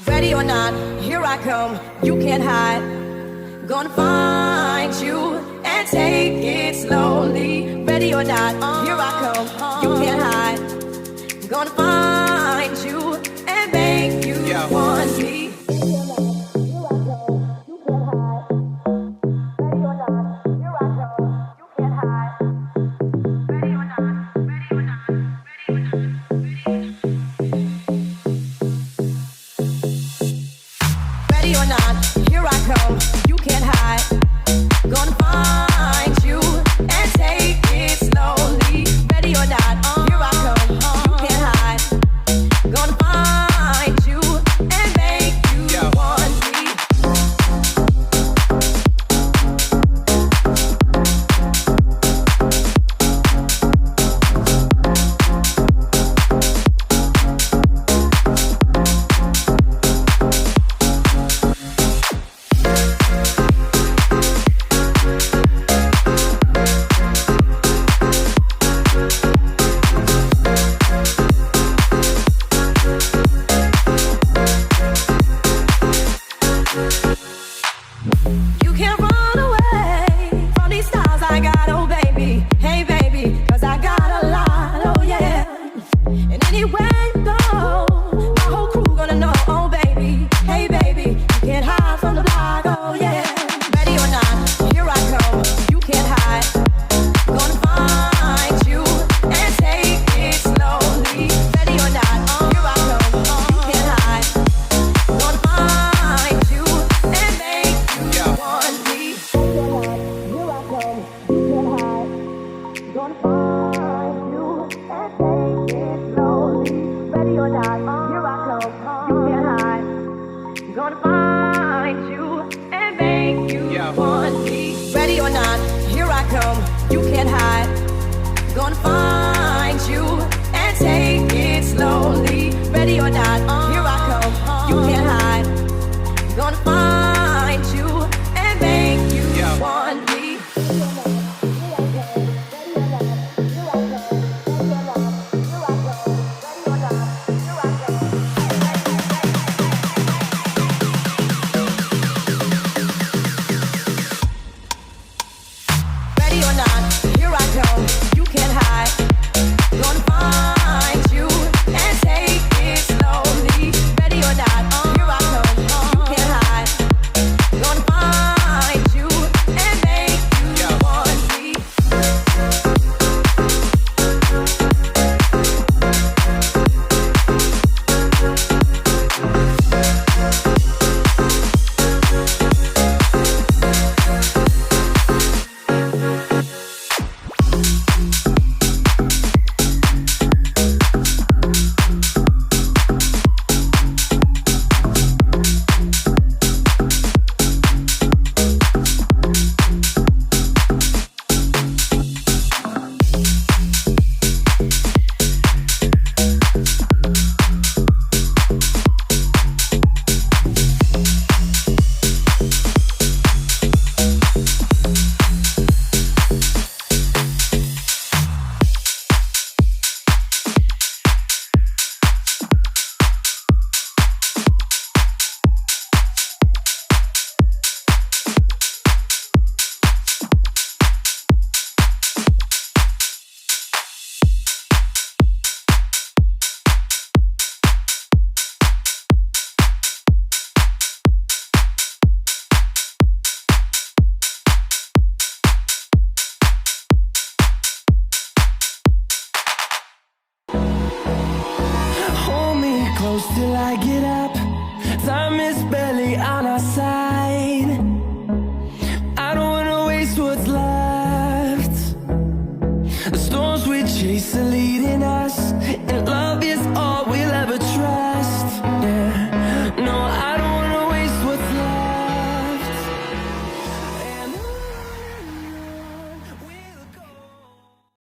Ready or not, here I come, you can't hide. Gonna find you and take it slowly. Ready or not, here I come, you can't hide. Gonna find you and make you want me. Ready or not, here I come, you can't hide. Gonna find you and take it slowly. Ready or not, here I come, you can't hide. Gonna find you and make you want me. You can't run away from these stars I got, oh baby. Hey baby, 'cause I got a lot, oh yeah. And anywhere you go, my whole crew gonna know, oh baby. Hey baby, you can't hide from the block, oh yeah. Ready or not, here I come, you can't hide. Gonna find you and take it slowly. Ready or not, here I come, you can't hide. Gonna find you and make you want me. Here I come, you can't hide. Gonna find you and take it slowly. Ready or not, here I come, you can't hide. Gonna find you and make you want me. Ready or not, here I come, you can't hide. Gonna find you and take it slowly. Ready or not, here I come, you can't hide. Gonna find you and make you want me. Ready or not, here I come, you can't hide. Gonna find you and take it slowly. Ready or not, here I come, you can't hide. Gonna find you and make you want me. Hold me close till I get out.